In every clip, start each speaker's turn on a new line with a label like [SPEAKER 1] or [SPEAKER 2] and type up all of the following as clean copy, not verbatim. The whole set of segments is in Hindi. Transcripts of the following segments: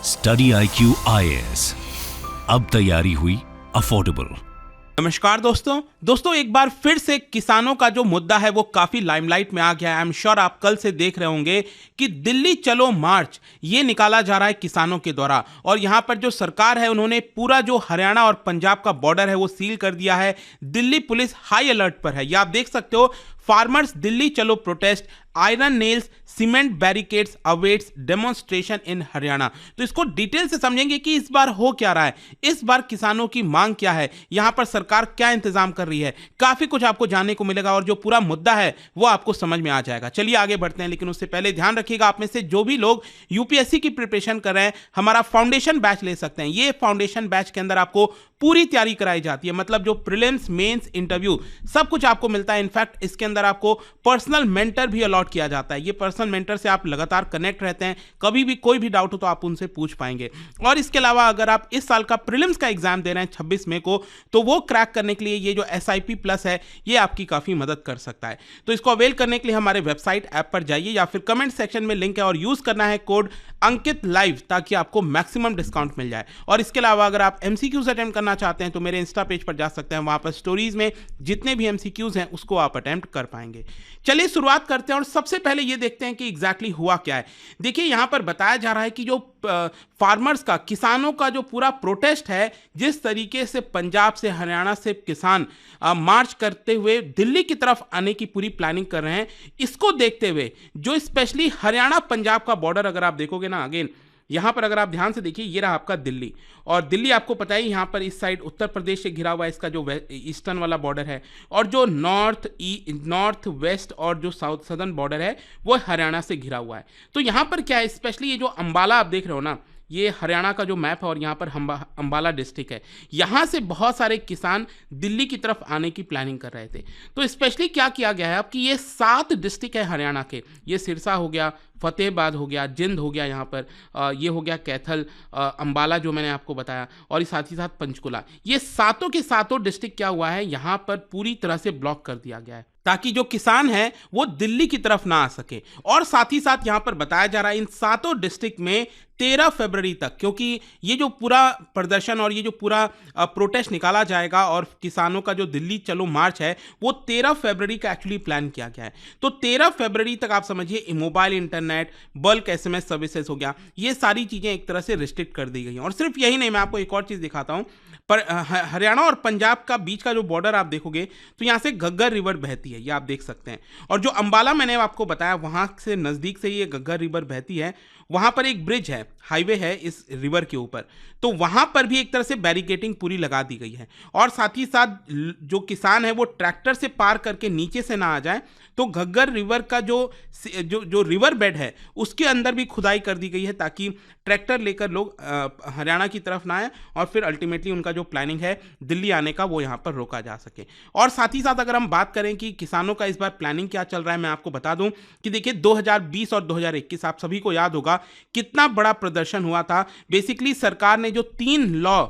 [SPEAKER 1] स्टडी IQ IAS, अब तैयारी हुई अफोर्डेबल।
[SPEAKER 2] नमस्कार दोस्तों एक बार फिर से किसानों का जो मुद्दा है वो काफी लाइमलाइट में आ गया है। आई एम श्योर आप कल से देख रहे होंगे कि दिल्ली चलो मार्च ये निकाला जा रहा है किसानों के द्वारा, और यहां पर जो सरकार है उन्होंने पूरा जो हरियाणा और पंजाब का बॉर्डर है वो सील कर दिया है। दिल्ली पुलिस हाई अलर्ट पर है। ये आप देख सकते हो, फार्मर्स दिल्ली चलो protest, iron nails cement barricades awaits demonstration in Haryana. तो इसको डिटेल से समझेंगे कि इस बार हो क्या रहा है, इस बार किसानों की मांग क्या है, यहां पर सरकार क्या इंतजाम कर रही है। काफी कुछ आपको जानने को मिलेगा और जो पूरा मुद्दा है वो आपको समझ में आ जाएगा। चलिए आगे बढ़ते हैं, लेकिन उससे पहले ध्यान रखिएगा, आप में से जो भी लोग यूपीएससी की प्रिपरेशन कर रहे हैं हमारा फाउंडेशन बैच ले सकते हैं। ये फाउंडेशन बैच के अंदर आपको पूरी तैयारी कराई जाती है, मतलब जो प्रीलिम्स मेंस इंटरव्यू सब कुछ आपको मिलता है। इनफैक्ट इसके अंदर आपको पर्सनल मेंटर भी अलॉट किया जाता है। ये पर्सनल मेंटर से आप लगातार कनेक्ट रहते हैं, कभी भी कोई भी डाउट हो तो आप उनसे पूछ पाएंगे। और इसके अलावा अगर आप इस साल का प्रीलिम्स का एग्जाम दे रहे हैं 26 मई को, तो वो क्रैक करने के लिए ये जो SIP प्लस है ये आपकी काफी मदद कर सकता है। तो इसको अवेल करने के लिए हमारे वेबसाइट ऐप पर जाइए या फिर कमेंट सेक्शन में लिंक है और यूज करना है कोड अंकित लाइव ताकि आपको मैक्सिमम डिस्काउंट मिल जाए। और इसके अलावा अगर आप MCQs अटेम्प्ट करना चाहते हैं तो मेरे इंस्टा पेज पर जा सकते हैं, वहां पर स्टोरीज में जितने भी MCQs हैं उसको आप अटेम्प्ट कर पाएंगे। चलिए शुरुआत करते हैं और सबसे पहले ये देखते हैं कि एग्जैक्टली हुआ क्या है। देखिए यहां पर बताया जा रहा है कि जो फार्मर्स का, किसानों का जो पूरा प्रोटेस्ट है, जिस तरीके से पंजाब से हरियाणा से किसान मार्च करते हुए दिल्ली की तरफ आने की पूरी प्लानिंग कर रहे हैं, इसको देखते हुए जो स्पेशली हरियाणा पंजाब का बॉर्डर अगर आप देखोगे ना, अगेन यहां पर अगर आप ध्यान से देखिए, ये रहा आपका दिल्ली, और दिल्ली आपको पता है यहां पर इस साइड उत्तर प्रदेश से घिरा हुआ है, इसका जो ईस्टर्न वाला बॉर्डर है, और जो नॉर्थ वेस्ट और जो साउथ सदर्न बॉर्डर है वो हरियाणा से घिरा हुआ है। तो यहां पर क्या है, स्पेशली ये जो अंबाला आप देख रहे हो ना, ये हरियाणा का जो मैप है और यहाँ पर अंबाला डिस्ट्रिक्ट है, यहाँ से बहुत सारे किसान दिल्ली की तरफ आने की प्लानिंग कर रहे थे। तो स्पेशली क्या किया गया है अब कि ये 7 डिस्ट्रिक्ट है हरियाणा के, ये सिरसा हो गया, फतेहाबाद हो गया, जिंद हो गया, यहाँ पर ये हो गया कैथल, अंबाला जो मैंने आपको बताया, और साथ ही साथ पंचकुला, ये सातों के सातों डिस्ट्रिक्ट क्या हुआ है, यहाँ पर पूरी तरह से ब्लॉक कर दिया गया है ताकि जो किसान है वो दिल्ली की तरफ ना आ सके। और साथ ही साथ यहाँ पर बताया जा रहा है इन सातों डिस्ट्रिक्ट में 13 फरवरी तक, क्योंकि ये जो पूरा प्रदर्शन और ये जो पूरा प्रोटेस्ट निकाला जाएगा और किसानों का जो दिल्ली चलो मार्च है वो 13 फरवरी का एक्चुअली प्लान किया गया है। तो 13 फरवरी तक आप समझिए mobile internet, bulk SMS services हो गया, ये सारी चीज़ें एक तरह से रिस्ट्रिक्ट कर दी गई हैं। और सिर्फ यही नहीं, मैं आपको एक और चीज़ दिखाता हूँ, पर हरियाणा और पंजाब का बीच का जो बॉर्डर आप देखोगे तो यहाँ से घग्गर रिवर बहती है, ये आप देख सकते हैं। और जो अंबाला मैंने आपको बताया वहाँ से नज़दीक से ये घग्गर रिवर बहती है, वहाँ पर एक ब्रिज है, हाईवे है इस रिवर के ऊपर, तो वहाँ पर भी एक तरह से बैरिकेटिंग पूरी लगा दी गई है। और साथ ही साथ जो किसान है वो ट्रैक्टर से पार करके नीचे से ना आ जाए, तो घग्गर रिवर का जो रिवर बेड है उसके अंदर भी खुदाई कर दी गई है ताकि ट्रैक्टर लेकर लोग हरियाणा की तरफ ना आए और फिर अल्टीमेटली उनका जो प्लानिंग है दिल्ली आने का वो यहाँ पर रोका जा सके। और साथ ही साथ अगर हम बात करें कि किसानों का इस बार प्लानिंग क्या चल रहा है, मैं आपको बता दूं कि देखिए 2020 और 2021 आप सभी को याद होगा कितना बड़ा प्रदर्शन हुआ था। बेसिकली सरकार ने जो 3 लॉ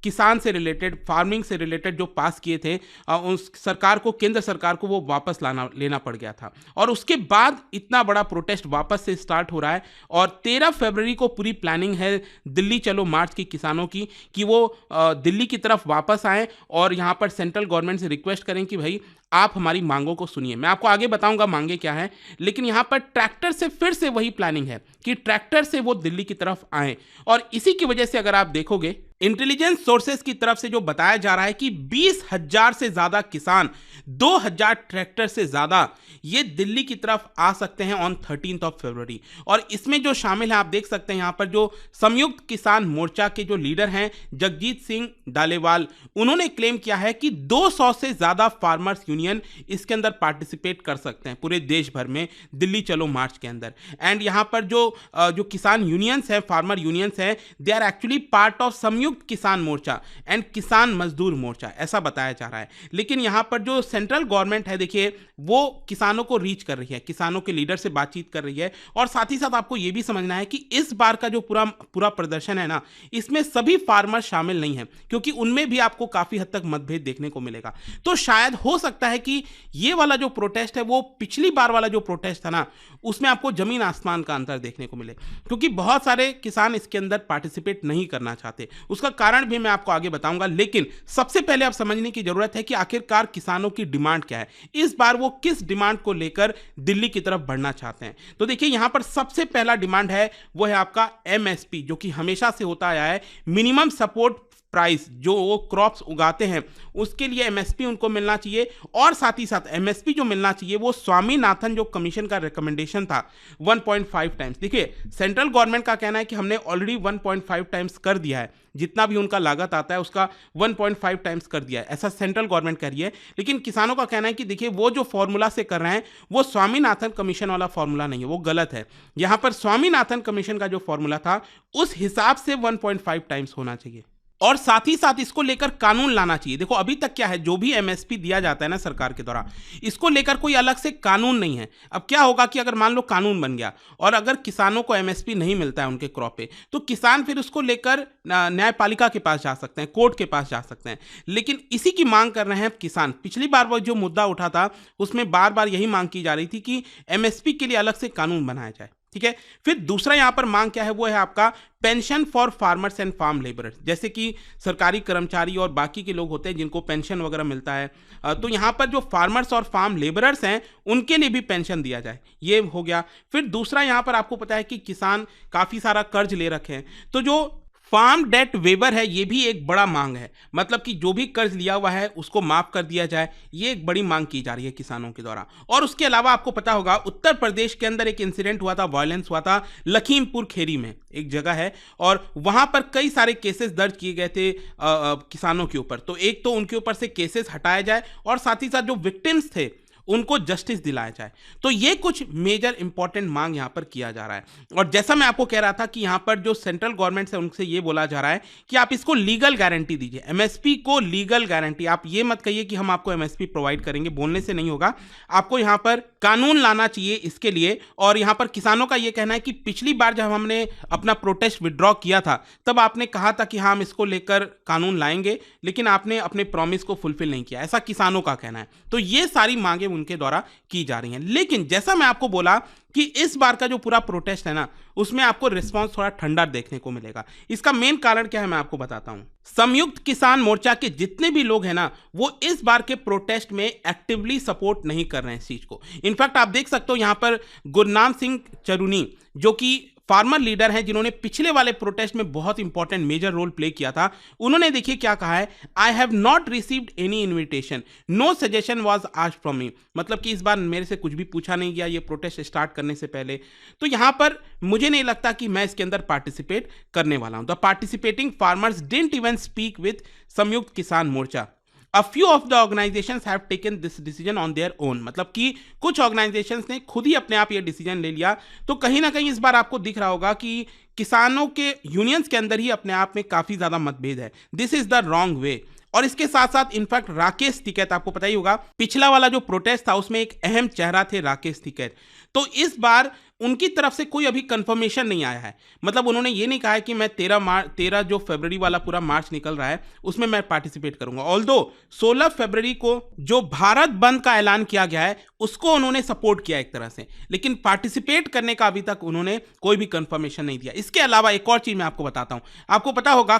[SPEAKER 2] किसान से रिलेटेड, फार्मिंग से रिलेटेड जो पास किए थे, उस सरकार को, केंद्र सरकार को वो वापस लेना पड़ गया था। और उसके बाद इतना बड़ा प्रोटेस्ट वापस से स्टार्ट हो रहा है और 13 फरवरी को पूरी प्लानिंग है दिल्ली चलो मार्च की किसानों की कि वो दिल्ली की तरफ वापस आएँ और यहाँ पर सेंट्रल गवर्नमेंट से रिक्वेस्ट करें कि भाई आप हमारी मांगों को सुनिए। मैं आपको आगे बताऊंगा मांगे क्या है, लेकिन यहाँ पर ट्रैक्टर से फिर से वही प्लानिंग है कि ट्रैक्टर से वो दिल्ली की तरफ आएँ। और इसी की वजह से अगर आप देखोगे इंटेलिजेंस सोर्सेस की तरफ से जो बताया जा रहा है कि 20,000 से ज्यादा किसान, 2,000 ट्रैक्टर से ज्यादा ये दिल्ली की तरफ आ सकते हैं ऑन 13 फरवरी। और इसमें जो शामिल है आप देख सकते हैं यहाँ पर जो संयुक्त किसान मोर्चा के जो लीडर हैं जगजीत सिंह डालेवाल, उन्होंने क्लेम किया है कि 200 से ज्यादा फार्मर्स यूनियन इसके अंदर पार्टिसिपेट कर सकते हैं पूरे देश भर में दिल्ली चलो मार्च के अंदर। एंड यहाँ पर जो किसान यूनियंस है, फार्मर यूनियंस है, they are actually part of Samyukt Samyukt किसान मोर्चा एंड किसान मजदूर मोर्चा, ऐसा बताया जा रहा है। लेकिन यहाँ पर जो सेंट्रल गवर्नमेंट है, देखिए वो किसानों को रीच कर रही है, किसानों के लीडर से बातचीत कर रही है, और साथ ही साथ आपको ये भी समझना है कि इस बार का जो पूरा प्रदर्शन है ना, इसमें सभी फार्मर शामिल नहीं है, क्योंकि उनमें भी आपको काफी हद तक मतभेद देखने को मिलेगा। तो शायद हो सकता है कि ये वाला जो प्रोटेस्ट है वो पिछली बार वाला जो प्रोटेस्ट था ना, उसमें आपको जमीन आसमान का अंतर देखने को मिले, क्योंकि बहुत सारे किसान इसके अंदर पार्टिसिपेट नहीं करना चाहते। उसका कारण भी मैं आपको आगे बताऊंगा, लेकिन सबसे पहले आप समझने की जरूरत है कि आखिरकार किसानों की डिमांड क्या है, इस बार वो किस डिमांड को लेकर दिल्ली की तरफ बढ़ना चाहते हैं। तो देखिए यहां पर सबसे पहला डिमांड है वो है आपका एमएसपी, जो कि हमेशा से होता आया है, मिनिमम सपोर्ट प्राइस, जो वो क्रॉप्स उगाते हैं उसके लिए एमएसपी उनको मिलना चाहिए। और साथ ही साथ एमएसपी जो मिलना चाहिए वो स्वामीनाथन जो कमीशन का रिकमेंडेशन था 1.5 टाइम्स। देखिए सेंट्रल गवर्नमेंट का कहना है कि हमने ऑलरेडी 1.5 टाइम्स कर दिया है, जितना भी उनका लागत आता है उसका 1.5 टाइम्स कर दिया है, ऐसा सेंट्रल गवर्नमेंट कह रही है। लेकिन किसानों का कहना है कि देखिए वो जो फॉर्मूला से कर रहे हैं वो स्वामीनाथन कमीशन वाला फॉर्मूला नहीं है, वो गलत है। यहां पर स्वामीनाथन कमीशन का जो फॉर्मूला था उस हिसाब से 1.5 टाइम्स होना चाहिए, और साथ ही साथ इसको लेकर कानून लाना चाहिए। देखो अभी तक क्या है, जो भी एमएसपी दिया जाता है ना सरकार के द्वारा, इसको लेकर कोई अलग से कानून नहीं है। अब क्या होगा कि अगर मान लो कानून बन गया और अगर किसानों को एमएसपी नहीं मिलता है उनके क्रॉप पे, तो किसान फिर उसको लेकर न्यायपालिका के पास जा सकते हैं, कोर्ट के पास जा सकते हैं। लेकिन इसी की मांग कर रहे हैं किसान। पिछली बार वो जो मुद्दा उठा था उसमें बार बार यही मांग की जा रही थी कि एमएसपी के लिए अलग से कानून बनाया जाए, ठीक है। फिर दूसरा यहां पर मांग क्या है, वो है आपका pension for farmers and farm labourers, जैसे कि सरकारी कर्मचारी और बाकी के लोग होते हैं जिनको पेंशन वगैरह मिलता है, तो यहां पर जो फार्मर्स और फार्म लेबरर्स हैं उनके लिए भी पेंशन दिया जाए, ये हो गया। फिर दूसरा यहां पर आपको पता है कि किसान काफी सारा कर्ज ले रखे हैं, तो जो फार्म डेट वेवर है ये भी एक बड़ा मांग है, मतलब कि जो भी कर्ज लिया हुआ है उसको माफ कर दिया जाए, ये एक बड़ी मांग की जा रही है किसानों के द्वारा। और उसके अलावा आपको पता होगा उत्तर प्रदेश के अंदर एक इंसिडेंट हुआ था, वायलेंस हुआ था लखीमपुर खेरी में, एक जगह है, और वहां पर कई सारे केसेस दर्ज किए गए थे किसानों के ऊपर। तो एक तो उनके ऊपर से केसेस हटाया जाए और साथ ही साथ जो विक्टिम्स थे उनको जस्टिस दिलाया जाए। तो ये कुछ मेजर इंपॉर्टेंट मांग यहां पर किया जा रहा है। और जैसा मैं आपको कह रहा था कि यहां पर जो सेंट्रल गवर्नमेंट है उनसे ये बोला जा रहा है कि आप इसको लीगल गारंटी दीजिए, एमएसपी को लीगल गारंटी। आप ये मत कहिए कि हम आपको एमएसपी प्रोवाइड करेंगे, बोलने से नहीं होगा, आपको यहां पर कानून लाना चाहिए इसके लिए। और यहां पर किसानों का यह कहना है कि पिछली बार जब हमने अपना प्रोटेस्ट विड्रॉ किया था तब आपने कहा था कि हम इसको लेकर कानून लाएंगे, लेकिन आपने अपने प्रॉमिस को फुलफिल नहीं किया, ऐसा किसानों का कहना है। तो ये सारी मांगे उनके द्वारा की जा रही हैं। लेकिन जैसा मैं आपको बोला कि इस बार का जो पूरा प्रोटेस्ट है ना, उसमें आपको रिस्पांस थोड़ा ठंडा देखने को मिलेगा। इसका मेन कारण क्या है मैं आपको बताता हूं। संयुक्त किसान मोर्चा के जितने भी लोग हैं ना, वो इस बार के प्रोटेस्ट में एक्टिवली सपोर्ट नहीं कर रहे हैं इस चीज को। इनफैक्ट आप देख सकते हो यहां पर गुरनाम सिंह चरुनी, जो कि फार्मर लीडर हैं, जिन्होंने पिछले वाले प्रोटेस्ट में बहुत इंपॉर्टेंट मेजर रोल प्ले किया था, उन्होंने देखिए क्या कहा है, I have not received any invitation, no suggestion was asked from me. मतलब कि इस बार मेरे से कुछ भी पूछा नहीं गया ये प्रोटेस्ट स्टार्ट करने से पहले। तो यहां पर मुझे नहीं लगता कि मैं इसके अंदर पार्टिसिपेट करने वाला हूं। The participating farmers didn't even speak with संयुक्त किसान मोर्चा। A few of the organizations have taken this decision on their own। मतलब कि कुछ organizations ने खुद ही अपने आप ये डिसीजन ले लिया। तो कहीं ना कहीं इस बार आपको दिख रहा होगा कि किसानों के यूनियंस के अंदर ही अपने आप में काफी ज्यादा मतभेद है। This is the wrong way. और इसके साथ साथ इनफैक्ट राकेश टिकैत, आपको पता ही होगा पिछला वाला जो प्रोटेस्ट था उसमें एक अहम चेहरा थे राकेश टिकैत, तो इस बार उनकी तरफ से कोई अभी कंफर्मेशन नहीं आया है। मतलब उन्होंने ये नहीं कहा है कि मैं 13 जो फरवरी वाला पूरा मार्च निकल रहा है उसमें मैं पार्टिसिपेट करूंगा। ऑल्दो 16 फरवरी को जो भारत बंद का ऐलान किया गया है उसको उन्होंने सपोर्ट किया एक तरह से, लेकिन पार्टिसिपेट करने का अभी तक उन्होंने कोई भी कंफर्मेशन नहीं दिया। इसके अलावा एक और चीज मैं आपको बताता हूं। आपको पता होगा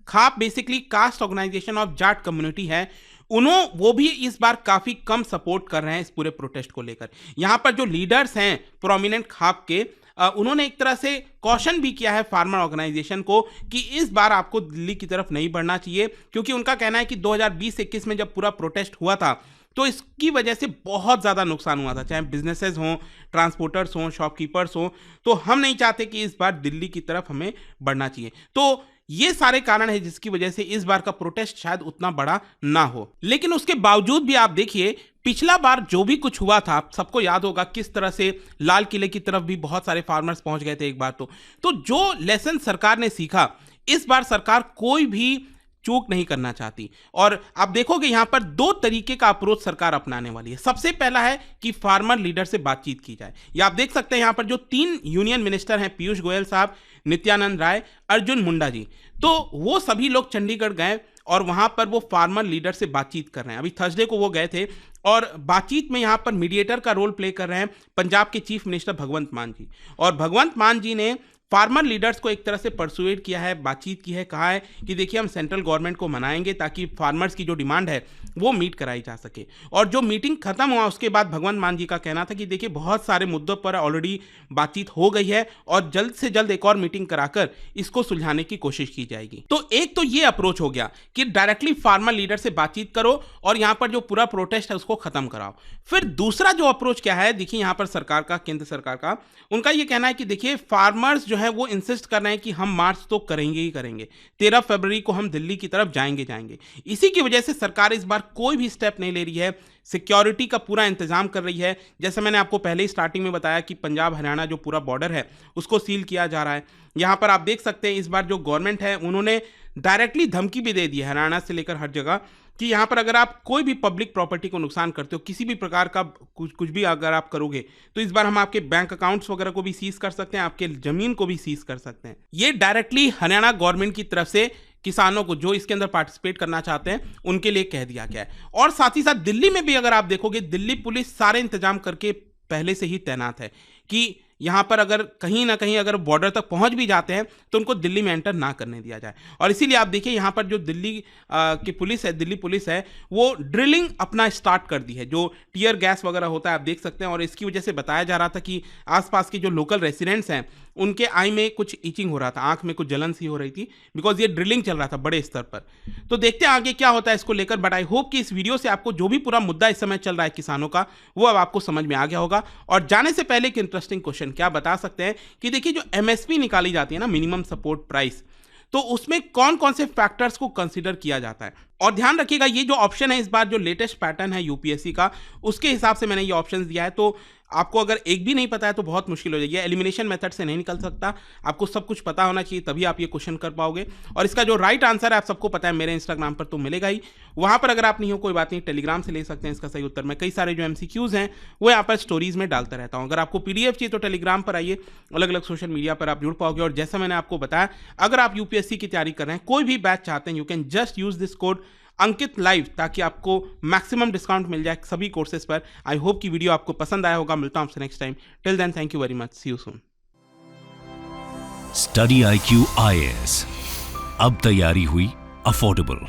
[SPEAKER 2] khap basically caste organisation of Jat community है, वो भी इस बार काफी कम सपोर्ट कर रहे हैं इस पूरे प्रोटेस्ट को लेकर। यहां पर जो लीडर्स हैं प्रोमिनेंट खाप के, उन्होंने एक तरह से कॉशन भी किया है फार्मर ऑर्गेनाइजेशन को कि इस बार आपको दिल्ली की तरफ नहीं बढ़ना चाहिए, क्योंकि उनका कहना है कि 2020-21 में जब पूरा प्रोटेस्ट हुआ था तो इसकी वजह से बहुत ज़्यादा नुकसान हुआ था, चाहे बिजनेसेस हों, ट्रांसपोर्टर्स हों, शॉपकीपर्स हों। तो हम नहीं चाहते कि इस बार दिल्ली की तरफ हमें बढ़ना चाहिए। तो ये सारे कारण है जिसकी वजह से इस बार का प्रोटेस्ट शायद उतना बड़ा ना हो। लेकिन उसके बावजूद भी आप देखिए पिछला बार जो भी कुछ हुआ था, सबको याद होगा किस तरह से लाल किले की तरफ भी बहुत सारे फार्मर्स पहुंच गए थे एक बार। तो जो लेसन सरकार ने सीखा इस बार सरकार कोई भी चूक नहीं करना चाहती और आप देखोगे यहां पर दो तरीके का अप्रोच सरकार अपनाने वाली है। सबसे पहला है कि फार्मर लीडर से बातचीत की जाए। ये आप देख सकते हैं यहां पर जो 3 यूनियन मिनिस्टर हैं, पीयूष गोयल साहब, नित्यानंद राय, अर्जुन मुंडा जी, तो वो सभी लोग चंडीगढ़ गए और वहां पर वो फार्मर लीडर से बातचीत कर रहे हैं। अभी थर्सडे को वो गए थे और बातचीत में यहां पर मीडिएटर का रोल प्ले कर रहे हैं पंजाब के चीफ मिनिस्टर भगवंत मान जी। और भगवंत मान जी ने फार्मर लीडर्स को एक तरह से परसुएड किया है, बातचीत की है, कहा है कि देखिए हम सेंट्रल गवर्नमेंट को मनाएंगे ताकि फार्मर्स की जो डिमांड है वो मीट कराई जा सके। और जो मीटिंग खत्म हुआ उसके बाद भगवंत मान जी का कहना था कि देखिए बहुत सारे मुद्दों पर ऑलरेडी बातचीत हो गई है और जल्द से जल्द एक और मीटिंग कराकर इसको सुलझाने की कोशिश की जाएगी। तो एक तो ये अप्रोच हो गया कि डायरेक्टली फार्मर लीडर से बातचीत करो और यहाँ पर जो पूरा प्रोटेस्ट है उसको खत्म कराओ। फिर दूसरा जो अप्रोच क्या है, देखिए यहाँ पर सरकार का, केंद्र सरकार का, उनका ये कहना है कि देखिए फार्मर्स जो है वो इंसिस्ट कर रहे हैं कि हम मार्च तो करेंगे ही करेंगे, 13 फरवरी को हम दिल्ली की तरफ जाएंगे। इसी की वजह से सरकार इस बार कोई भी स्टेप नहीं ले रही है, सिक्योरिटी का पूरा इंतजाम कर रही है। जैसे मैंने आपको पहले ही स्टार्टिंग में बताया कि पंजाब हरियाणा जो पूरा बॉर्डर है उसको सील किया जा रहा है। यहाँ पर आप देख सकते हैं इस बार जो गवर्नमेंट है उन्होंने डायरेक्टली धमकी भी दे दी है हरियाणा से लेकर हर जगह कि यहाँ पर अगर आप कोई भी पब्लिक प्रॉपर्टी को नुकसान करते हो, किसी भी प्रकार का कुछ भी अगर आप करोगे तो इस बार हम आपके बैंक अकाउंट्स वगैरह को भी सीज कर सकते हैं, आपके जमीन को भी सीज कर सकते हैं। ये डायरेक्टली हरियाणा गवर्नमेंट की तरफ से किसानों को जो इसके अंदर पार्टिसिपेट करना चाहते हैं उनके लिए कह दिया गया है। और साथ ही साथ दिल्ली में भी अगर आप देखोगे, दिल्ली पुलिस सारे इंतजाम करके पहले से ही तैनात है कि यहाँ पर अगर कहीं ना कहीं अगर बॉर्डर तक पहुँच भी जाते हैं तो उनको दिल्ली में एंटर ना करने दिया जाए। और इसीलिए आप देखिए यहाँ पर जो दिल्ली की पुलिस है, दिल्ली पुलिस है, वो ड्रिलिंग अपना स्टार्ट कर दी है। जो टीयर गैस वगैरह होता है आप देख सकते हैं। और इसकी वजह से बताया जा रहा था कि आसपास के जो लोकल रेसिडेंट्स हैं उनके आई में कुछ ईचिंग हो रहा था, आंख में कुछ जलन सी हो रही थी, बिकॉज ये ड्रिलिंग चल रहा था बड़े स्तर पर। तो देखते हैं आगे क्या होता है इसको लेकर। बट आई होप कि इस वीडियो से आपको जो भी पूरा मुद्दा इस समय चल रहा है किसानों का, वो अब आपको समझ में आ गया होगा। और जाने से पहले एक इंटरेस्टिंग क्वेश्चन, क्या बता सकते हैं कि देखिए जो एमएसपी निकाली जाती है ना, मिनिमम सपोर्ट प्राइस, तो उसमें कौन कौन से फैक्टर्स को कंसीडर किया जाता है। और ध्यान रखिएगा ये जो ऑप्शन है इस बार जो लेटेस्ट पैटर्न है यूपीएससी का, उसके हिसाब से मैंने ये ऑप्शंस दिया है। तो आपको अगर एक भी नहीं पता है तो बहुत मुश्किल हो जाएगी। एलिमिनेशन मेथड से नहीं निकल सकता, आपको सब कुछ पता होना चाहिए तभी आप ये क्वेश्चन कर पाओगे। और इसका जो राइट आंसर है आप सबको पता है, मेरे इंस्टाग्राम पर तो मिलेगा ही। वहां पर अगर आप नहीं हो कोई बात नहीं, टेलीग्राम से ले सकते हैं इसका सही उत्तर। मैं कई सारे जो एमसीक्यूज हैं वो यहाँ पर स्टोरीज में डालता रहता हूँ। अगर आपको पीडीएफ चाहिए तो टेलीग्राम पर आइए, अलग अलग सोशल मीडिया पर आप जुड़ पाओगे। और जैसा मैंने आपको बताया, अगर आप यूपीएससी की तैयारी कर रहे हैं, कोई भी बैच चाहते हैं, you can just use this code Ankit live, ताकि आपको मैक्सिमम डिस्काउंट मिल जाए सभी कोर्सेज पर। आई होप कि वीडियो आपको पसंद आया होगा। मिलता हूं आपसे next time. Till then, thank you very much, see you soon.
[SPEAKER 1] Study IQ IAS, अब तैयारी हुई अफोर्डेबल।